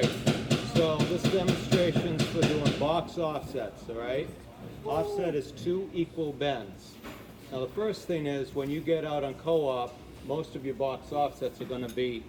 Alright, so this demonstration's for doing box offsets, alright? Offset is 2 equal bends. Now the first thing is, when you get out on co-op, most of your box offsets are going to be,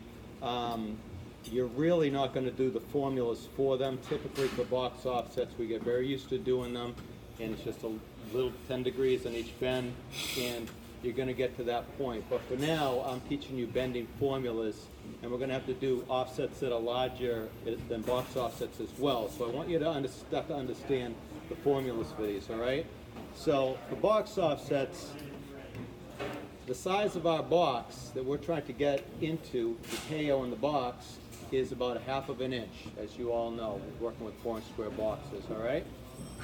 you're really not going to do the formulas for them. Typically for box offsets, we get very used to doing them, and it's just a little 10 degrees on each bend, and you're going to get to that point. But for now, I'm teaching you bending formulas, and we're going to have to do offsets that are larger than box offsets as well. So I want you to understand the formulas for these, all right? So for box offsets, the size of our box that we're trying to get into, the KO in the box, is about 1/2 of an inch, as you all know. We're working with 4-inch square boxes, all right?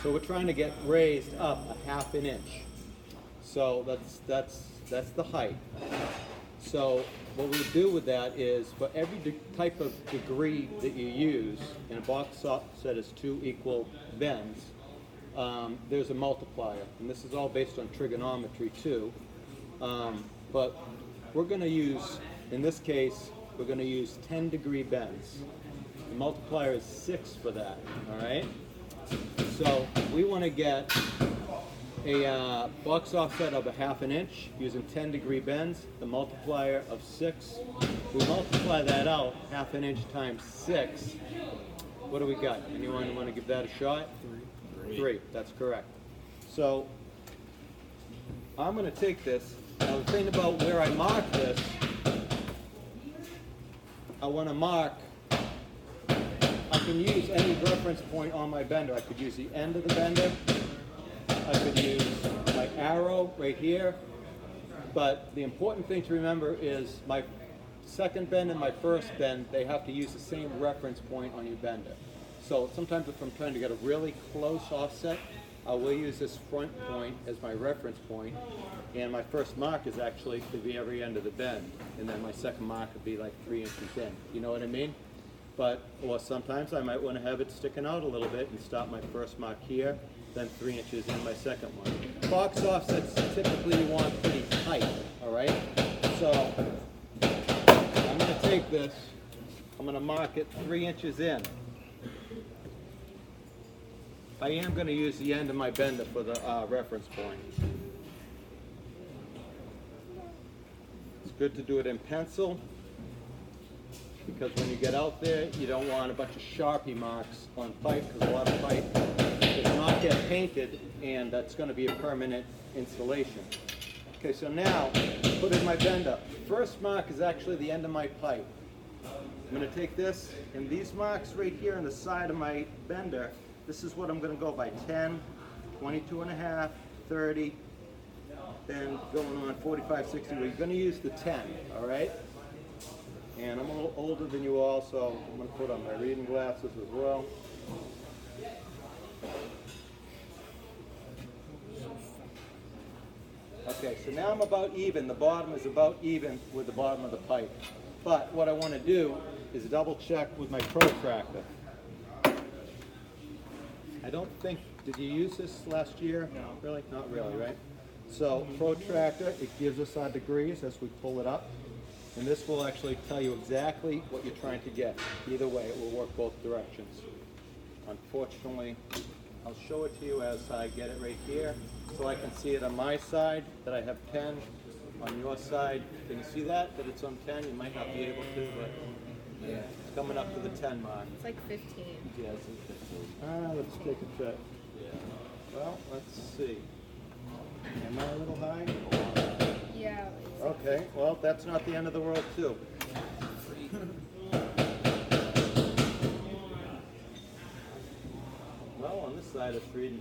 So we're trying to get raised up 1/2 an inch. So that's the height. So what we do with that is, for every type of degree that you use, and a box offset is 2 equal bends, there's a multiplier, and this is all based on trigonometry too. But we're going to use, in this case, we're going to use 10-degree bends. The multiplier is 6 for that, all right? So we want to get a box offset of 1/2 an inch using 10-degree bends, the multiplier of 6. We multiply that out, 1/2 an inch times 6. What do we got? Anyone want to give that a shot? 3. That's correct. So I'm going to take this. Now the thing about where I mark this, I want to mark, I can use any reference point on my bender. I could use the end of the bender. I could use my arrow right here. But the important thing to remember is my second bend and my first bend, they have to use the same reference point on your bender. So sometimes if I'm trying to get a really close offset, I will use this front point as my reference point, and my first mark is actually to the very end of the bend, and then my second mark would be like 3 inches in. You know what I mean? But, or sometimes I might want to have it sticking out a little bit and stop my first mark here, then 3 inches in my second one. Box offsets typically you want pretty tight, all right? So I'm going to take this, I'm going to mark it 3 inches in. I am going to use the end of my bender for the reference point. It's good to do it in pencil, because when you get out there, you don't want a bunch of Sharpie marks on pipe, because a lot of pipe does not get painted, and that's going to be a permanent installation. Okay, so now, put in my bender. First mark is actually the end of my pipe. I'm going to take this, and these marks right here on the side of my bender, this is what I'm going to go by: 10, 22.5, 30, then going on 45, 60. We're going to use the 10, all right? And I'm a little older than you all, so I'm going to put on my reading glasses as well. Okay, so now I'm about even. The bottom is about even with the bottom of the pipe. But what I want to do is double check with my protractor. I don't think, did you use this last year? No. Really? Not really, right? So protractor, it gives us our degrees as we pull it up. And this will actually tell you exactly what you're trying to get. Either way, it will work both directions. Unfortunately, I'll show it to you as I get it right here, so I can see it on my side, that I have 10. On your side, can you see that it's on 10? You might not be able to, but yeah, it's coming up to the 10 mark. It's like 15. Yeah, it's like 15. Let's take a check. Yeah. Well, let's see. Am I a little high? Yeah. Okay, well, that's not the end of the world, too. Well, on this side it's reading.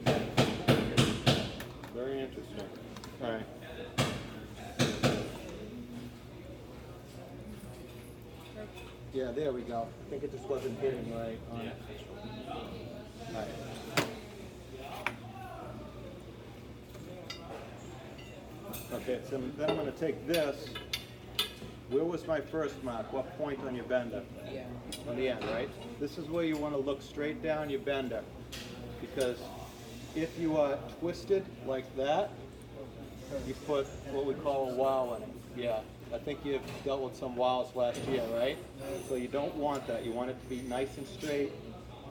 Very interesting. All right. Yeah, there we go. I think it just wasn't hitting right on it. All right. Okay, so then I'm going to take this. Where was my first mark? What point on your bender? Yeah. On the end, right? This is where you want to look straight down your bender, because if you are twisted like that, you put what we call a wow in it. Yeah. I think you've dealt with some wows last year, right? So you don't want that. You want it to be nice and straight.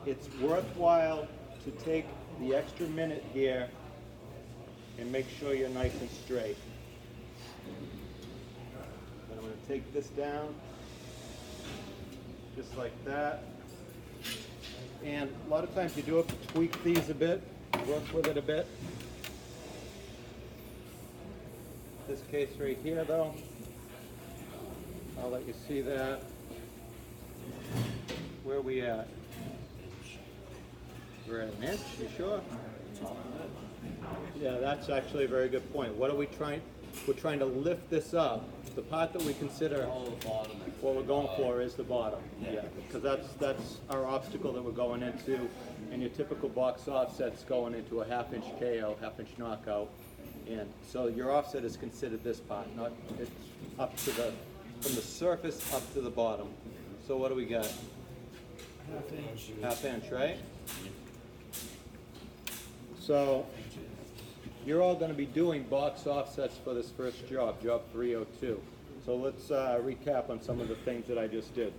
It's worthwhile to take the extra minute here and make sure you're nice and straight. Then I'm going to take this down, just like that. And a lot of times you do have to tweak these a bit, work with it a bit. This case right here though, I'll let you see that. Where are we at? We're at an inch, you sure? Yeah, that's actually a very good point. What are we trying? We're trying to lift this up. The part that we consider what we're going for is the bottom. Yeah, because that's our obstacle that we're going into. And your typical box offset's going into a 1/2 inch KO, 1/2 inch knockout. And so your offset is considered this part, not it's up to the, from the surface up to the bottom. So what do we got? 1/2 inch. 1/2 inch, right? So you're all going to be doing box offsets for this first job, job 302. So let's recap on some of the things that I just did.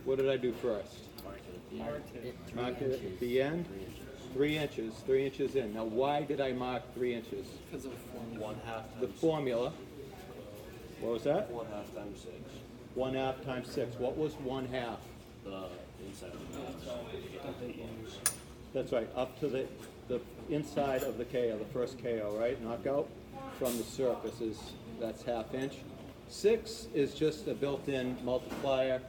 What did I do first? Mark it at the end. 3 inches, 3 inches in. Now why did I mark 3 inches? Because of formula. 1/2 The times formula, what was that? 1/2 times 6. 1/2 times 6. What was 1/2? The inside of the box. That they use. That's right, up to the inside of the KO, the first KO, right? Knockout from the surface is, that's 1/2 inch. 6 is just a built-in multiplier.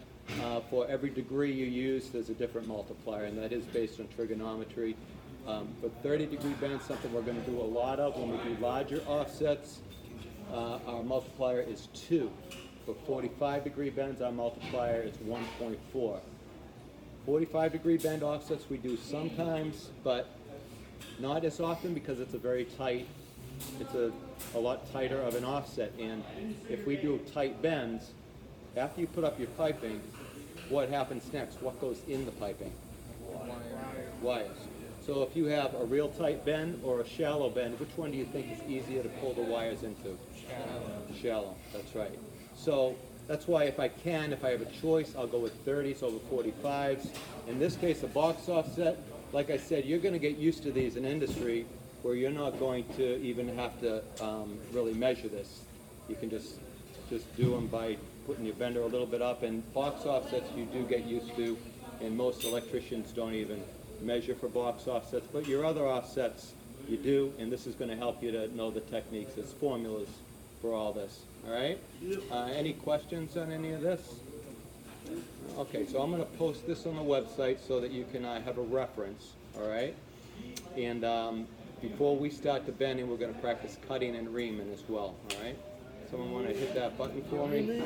For every degree you use, there's a different multiplier, and that is based on trigonometry. For 30-degree bends, something we're going to do a lot of when we do larger offsets, our multiplier is 2. For 45-degree bends, our multiplier is 1.4. 45-degree bend offsets we do sometimes, but not as often because it's a very tight, it's a lot tighter of an offset. And if we do tight bends, after you put up your piping, what happens next? What goes in the piping? Wires. So if you have a real tight bend or a shallow bend, which one do you think is easier to pull the wires into? Shallow, that's right. So that's why if I have a choice, I'll go with 30s over 45s. In this case, a box offset, like I said, you're going to get used to these in industry where you're not going to even have to really measure this. You can just do them by putting your bender a little bit up, and box offsets you do get used to, and most electricians don't even measure for box offsets, but your other offsets you do, and this is going to help you to know the techniques. There's formulas for all this, all right? Any questions on any of this? Okay, so I'm going to post this on the website so that you can have a reference, all right? And before we start the bending, we're going to practice cutting and reaming as well, all right? Someone want to hit that button for me?